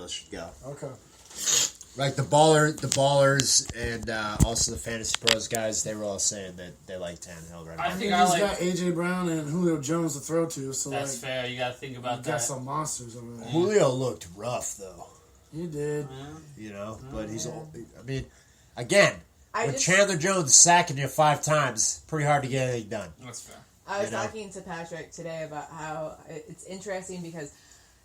Julio should go. Okay. Like the ballers, and also the Fantasy Pros guys, they were all saying that they like Tannehill right now. I think He's got A.J. Brown and Julio Jones to throw to, so that's fair. You got to think about that. Got some monsters over there. Julio looked rough, though. He did. You know, but he's old. I mean, again, with Chandler Jones sacking you 5 times, pretty hard to get anything done. That's fair. I was talking to Patrick today about how it's interesting because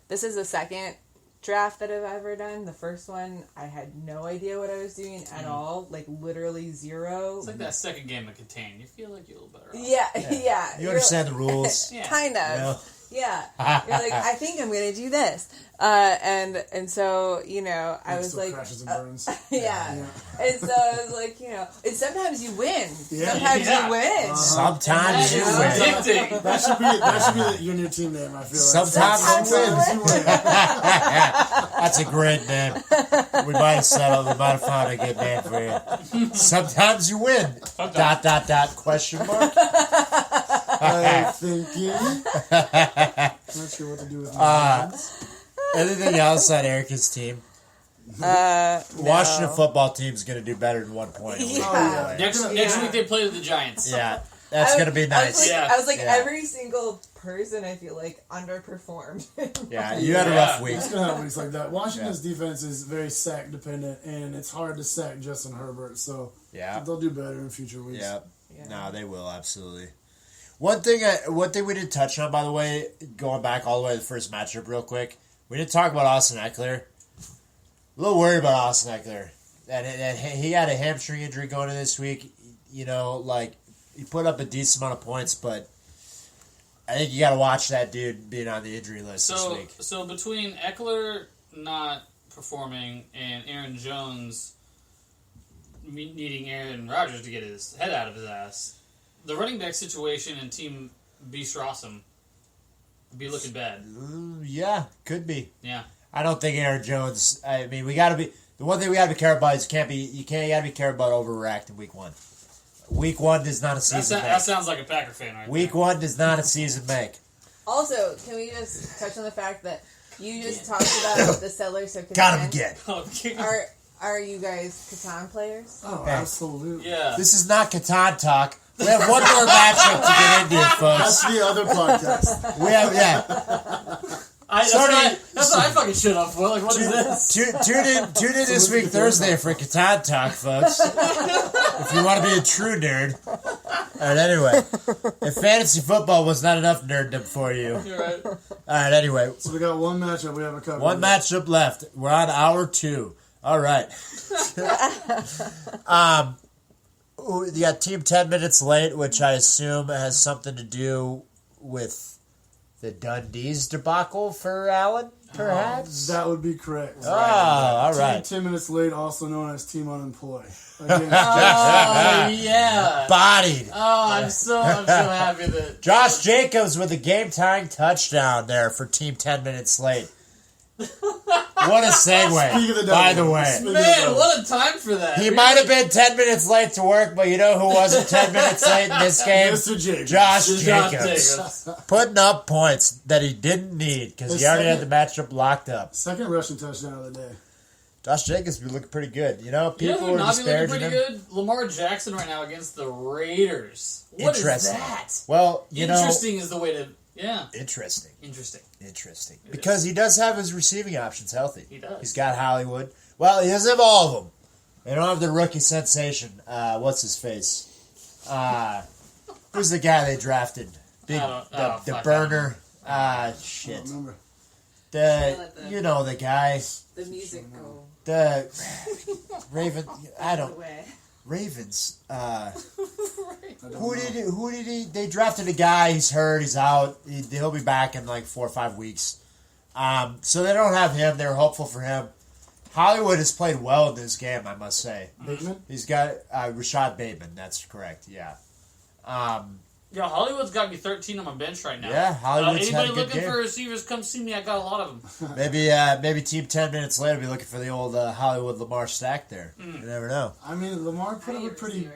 this is the second draft that I've ever done. The first one, I had no idea what I was doing at all. Like, literally zero. It's like that second game of Contain. You feel like you're a little better off. Yeah. You understand the rules. Kind of. You know? Yeah. You're like, I think I'm going to do this. And so, you know, I was like... crashes and burns. Yeah. And so I was like, you know... And sometimes you win. Sometimes you win. Sometimes you win. That should be your new team name, I feel like. Sometimes you win. That's a great name. We might have settled. We might have found a good name for you. Sometimes you win. ... Question mark. I'm thinking. Not sure what to do with my Anything else on Erica's team? Washington football team's going to do better than 1 point. Yeah. Next week they play the Giants. Yeah, that's going to be nice. I was like every single person I feel like underperformed. Yeah, you had a rough week. It's going to have weeks like that. Washington's defense is very sack dependent, and it's hard to sack Justin Herbert, so they'll do better in future weeks. Yeah. No, they will, absolutely. One thing we didn't touch on, by the way, going back all the way to the first matchup real quick, we didn't talk about Austin Eckler. A little worried about Austin Eckler. And he had a hamstring injury going into this week. You know, like, he put up a decent amount of points, but I think you got to watch that dude being on the injury list this week. So between Eckler not performing and Aaron Jones needing Aaron Rodgers to get his head out of his ass, the running back situation in Team B. Strawsome would be looking bad. Yeah, could be. Yeah. I don't think Aaron Jones. I mean, we got to be. The one thing we got to be careful about is you got to be careful about overreacting week 1. Week 1 does not a season make. That sounds like a Packer fan, right? Week 1 does not a season make. Also, can we just touch on the fact that you just talked about the Settlers of Catan? Got him again. Are you guys Catan players? Oh, absolutely. Yeah. This is not Catan talk. We have one more matchup to get into, folks. That's the other podcast. We have, That's what I fucking shit up for. Like, what is this? Tune in this week Thursday for Catan talk, folks. If you want to be a true nerd. Alright, anyway. If fantasy football was not enough nerddom for you. You're right. Alright, anyway. So we got one matchup we haven't covered. One matchup left. We're on hour 2. Alright. You got Team 10 minutes late, which I assume has something to do with the Dundee's debacle for Allen, perhaps? That would be correct. Oh, all right. Team 10 minutes late, also known as Team Unemployed. Yeah. Bodied. Oh, I'm so happy that... Josh Jacobs with a game-tying touchdown there for Team 10 minutes late. What a segue, by the way. Man, what a time for that. He might have been 10 minutes late to work, but you know who wasn't 10 minutes late in this game? Mr. Jacobs. Josh Jacobs. Putting up points that he didn't need because he already had the matchup locked up. Second rushing touchdown of the day. Josh Jacobs be looking pretty good. You know, people were are disparaging him. Good? Lamar Jackson right now against the Raiders. What is that? Well, you know... Interesting is the way to... Yeah. Interesting. Interesting. Because he does have his receiving options healthy. He does. He's got Hollywood. Well, he doesn't have all of them. They don't have the rookie sensation. What's his face? Who's the guy they drafted? The burner. Shit. I don't remember. The guy. The music go. The Raven. I don't. Ravens. Who did he? They drafted a guy. He's hurt. He's out. He'll be back in like 4 or 5 weeks. So they don't have him. They're hopeful for him. Hollywood has played well in this game, I must say. Bateman? He's got Rashad Bateman. That's correct. Yeah. Yeah, Hollywood's got me 13 on my bench right now. Yeah, Hollywood's had a anybody good looking game. for receivers, come see me. I got a lot of them. Maybe Team 10 minutes later will be looking for the old Hollywood Lamar stack there. You never know. I mean, Lamar put up a pretty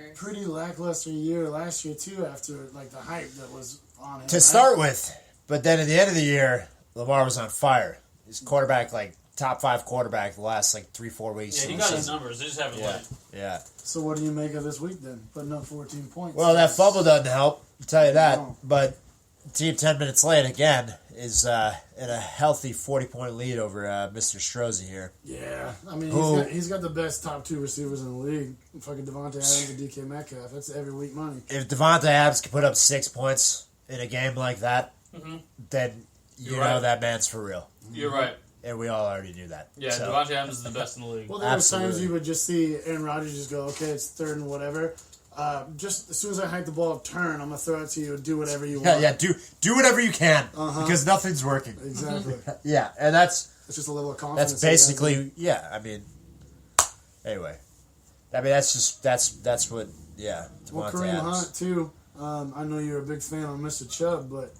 lackluster year last year, too, after like the hype that was on him. To start with. But then at the end of the year, Lamar was on fire. His quarterback, top 5 quarterback the last 3-4 weeks. Yeah, he got his numbers. They just haven't played. Yeah. So what do you make of this week then? Putting up 14 points. Well, that fumble doesn't help. I'll tell you that. No. But team 10 minutes late again is in a healthy 40-point lead over Mr. Strozzi here. Yeah, I mean he's got the best top 2 receivers in the league. Fucking Devontae Adams and DK Metcalf. That's every week money. If Devontae Adams can put up 6 points in a game like that, then you know that man's for real. You're right. And we all already knew that. Yeah, so. Devontae Adams is the best in the league. Well, there were times you would just see Aaron Rodgers just go, okay, it's 3rd and whatever. Just as soon as I hike the ball up, turn, I'm going to throw it to you and do whatever you want. Yeah, do whatever you can because nothing's working. Exactly. Yeah, and it's just a level of confidence. That's basically, anyway. I mean, that's what, Well, Kareem Hunt, too. I know you're a big fan of Mr. Chubb, but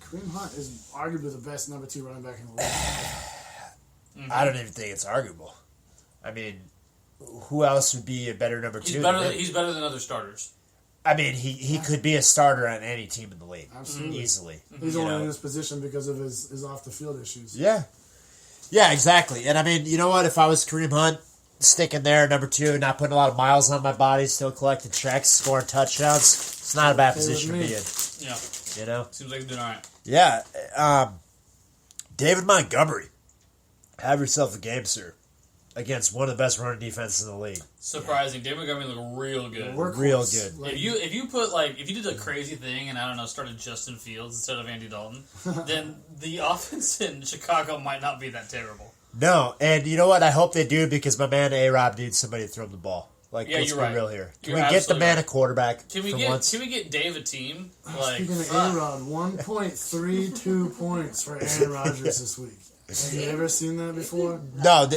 Kareem Hunt is arguably the best number 2 running back in the league. I don't even think it's arguable. I mean, who else would be a better number 2? He's better than other starters. I mean, he could be a starter on any team in the league. Absolutely. Easily. He's only in this position because of his off-the-field issues. Yeah. Yeah, exactly. And I mean, you know what? If I was Kareem Hunt, sticking there, number 2, not putting a lot of miles on my body, still collecting checks, scoring touchdowns, it's not a bad position to be in. Yeah. You know? Seems like he's doing all right. Yeah. David Montgomery, have yourself a game, sir, against one of the best running defenses in the league. Surprising. David Montgomery looked real good. Real good. Like, if you did a crazy thing and, I don't know, started Justin Fields instead of Andy Dalton, then the offense in Chicago might not be that terrible. No, and you know what? I hope they do because my man A-Rob needs somebody to throw him the ball. Let's be real here. Can we get the man a quarterback Can we get Dave a team? Speaking of A-Rod, 1.32 points for Aaron Rodgers this week. Have you ever seen that before? No,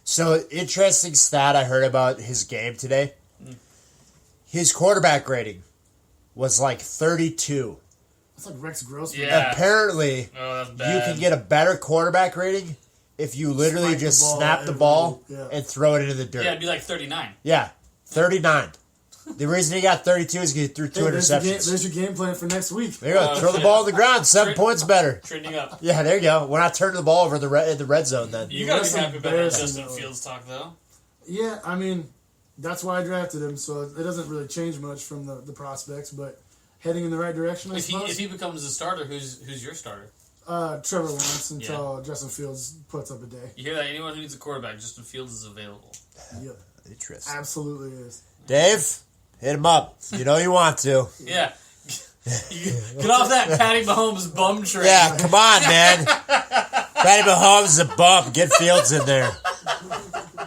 so interesting stat I heard about his game today. His quarterback rating was 32. That's like Rex Grossman. Yeah. Apparently, that's bad. You can get a better quarterback rating if you literally just snap the ball and throw it into the dirt. Yeah, it'd be 39. Yeah, 39. The reason he got 32 is because he threw 2 interceptions. There's your game plan for next week. There you go. Throw the ball on the ground. 7 points better. Trending up. Yeah, there you go. We're not turning the ball over in the red zone then. You got to be happy about that Justin Fields talk, though. Yeah, I mean, that's why I drafted him, so it doesn't really change much from the prospects, but heading in the right direction, I suppose. If he becomes a starter, who's your starter? Trevor Lawrence until Justin Fields puts up a day. You hear that? Anyone who needs a quarterback, Justin Fields is available. Yep. Interesting. Absolutely is. Dave, hit him up. You know you want to. Yeah. Get off that Patty Mahomes bum train. Yeah, come on, man. Patty Mahomes is a bum. Get Fields in there.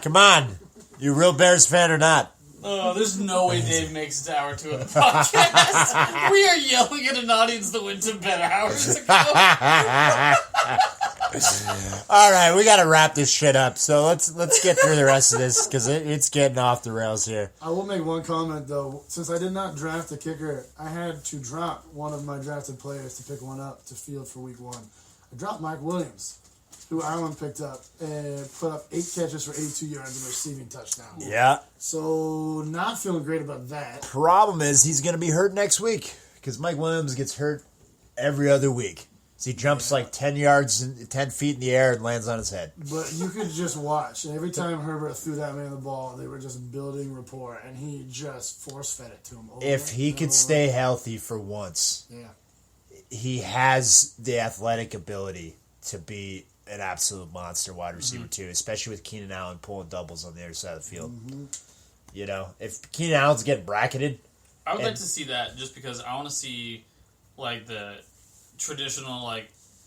Come on. You a real Bears fan or not? Oh, there's no way Dave makes it to hour 2 of the podcast. We are yelling at an audience that went to bed hours ago. All right, we got to wrap this shit up. So let's get through the rest of this because it's getting off the rails here. I will make one comment though. Since I did not draft a kicker, I had to drop one of my drafted players to pick one up to field for week 1. I dropped Mike Williams, who Allen picked up and put up 8 catches for 82 yards and a receiving touchdown. Yeah. So not feeling great about that. Problem is he's going to be hurt next week because Mike Williams gets hurt every other week. So he jumps 10 feet in the air and lands on his head. But you could just watch. Every time Herbert threw that man the ball, they were just building rapport, and he just force-fed it to him. If he could stay healthy for once, he has the athletic ability to be an absolute monster wide receiver too, especially with Keenan Allen pulling doubles on the other side of the field. You know, if Keenan Allen's getting bracketed, I would like to see that just because I want to see the traditional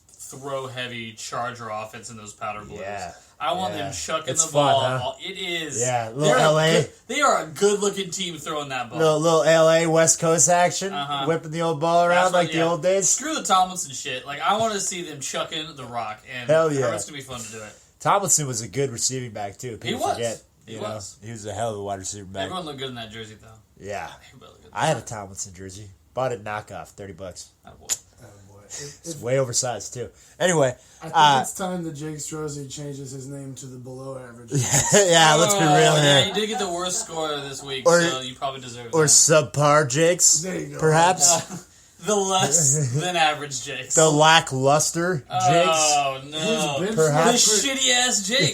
throw heavy Charger offense in those powder blues. Yeah. I want them chucking it's the fun, ball. huh? It is. Yeah, little LA. They are a good looking team throwing that ball. Little LA West Coast action, whipping the old ball around the old days. Screw the Tomlinson shit. I want to see them chucking the rock, and hell yeah, it's gonna be fun to do it. Tomlinson was a good receiving back too. People forget. He was a hell of a wide receiver back. Everyone looked good in that jersey though. Yeah, I had a Tomlinson jersey. Bought it knockoff, $30. Attaboy. It's way oversized too. Anyway, I think it's time that Jake Strozzi changes his name to the below average. Yeah, let's be real here. Yeah, you did get the worst score this week, so you probably deserve it. Or subpar Jakes, there you go. perhaps. The less than average Jakes. The lackluster Jakes. Oh, no. His bench Perhaps. The looked shitty ass Jakes.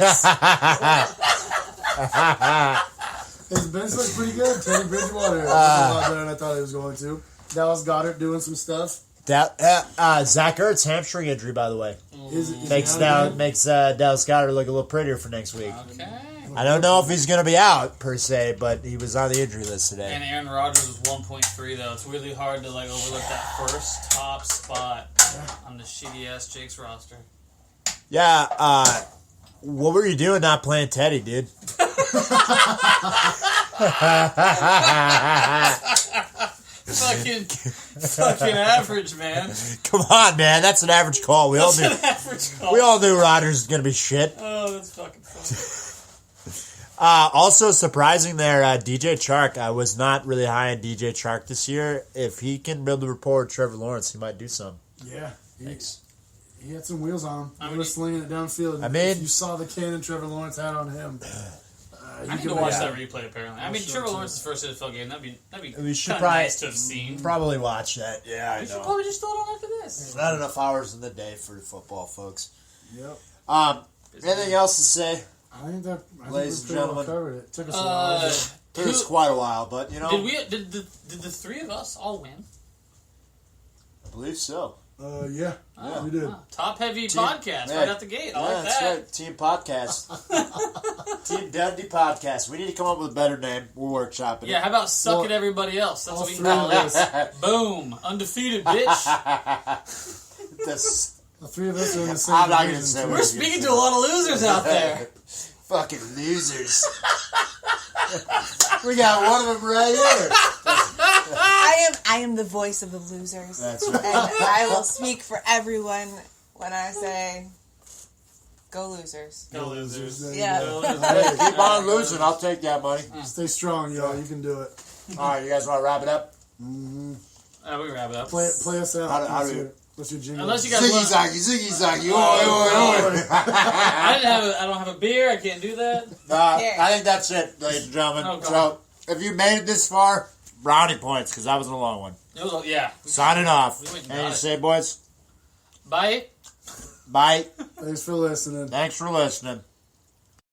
his bench looked pretty good. Teddy Bridgewater looked a lot better than I thought he was going to. Dallas Goedert doing some stuff. That Zach Ertz hamstring injury, by the way, Is makes he out again? Dallas Goedert look a little prettier for next week. Okay. I don't know if he's going to be out per se, but he was on the injury list today. And Aaron Rodgers was 1.3 though. It's really hard to like overlook that first top spot on the shitty ass Jake's roster. Yeah, what were you doing not playing Teddy, dude? Fucking average, man. Come on, man, that's an average call. We all That's knew. an average call. We all knew Rodgers was going to be shit. Oh, that's fucking funny. Also surprising there, DJ Chark. I was not really high on DJ Chark this year. If he can build a rapport with Trevor Lawrence, he might do some. Yeah. He had some wheels on him. I He mean, was slinging it downfield. I mean- if you saw the cannon Trevor Lawrence had on him. I need to watch that replay. Apparently, I mean, sure Trevor too. Lawrence's first NFL game. That'd be We should kind of probably- nice to have seen. Probably watch that. Yeah, I We should know. probably just throw it on after this. There's not enough hours in the day for football, folks. Yep. Anything else to say? I think Ladies we and pretty well gentlemen. covered it. Took us a while. Took us quite a while, but you know, Did the three of us all win? I believe so. Yeah, we did. Wow. Top heavy Team- podcast yeah. right out the gate. I Yeah, like that's that. right. Team podcast. Team Dundee Podcast. We need to come up with a better name. We're workshopping Yeah, how about suck Well, at everybody else? That's all what we can three call of it. us. Boom, undefeated, bitch. it. This, The three of us are in the same I'm not gonna division, say too. We're speaking to a lot of losers out there. fucking losers. We got one of them right here. I am the voice of the losers. That's right. And I will speak for everyone when I say, go losers. Go losers. There you Yeah. go. Go losers. Hey, keep on losing. I'll take that money. Stay strong, y'all. You can do it. All right, you guys want to wrap it up? Mm-hmm. We can wrap it up. Play us out. How do What's your jingle? Unless you guys Ziggy want, zaggy, ziggy zaggy. I don't have a beer. I can't do that. I think that's it, ladies and gentlemen. Oh, God. So, if you made it this far, brownie points, because that was a long one. It was, yeah. Signing off. We went and Anything got to it. say, boys? Bye. Bye. Thanks for listening. Thanks for listening.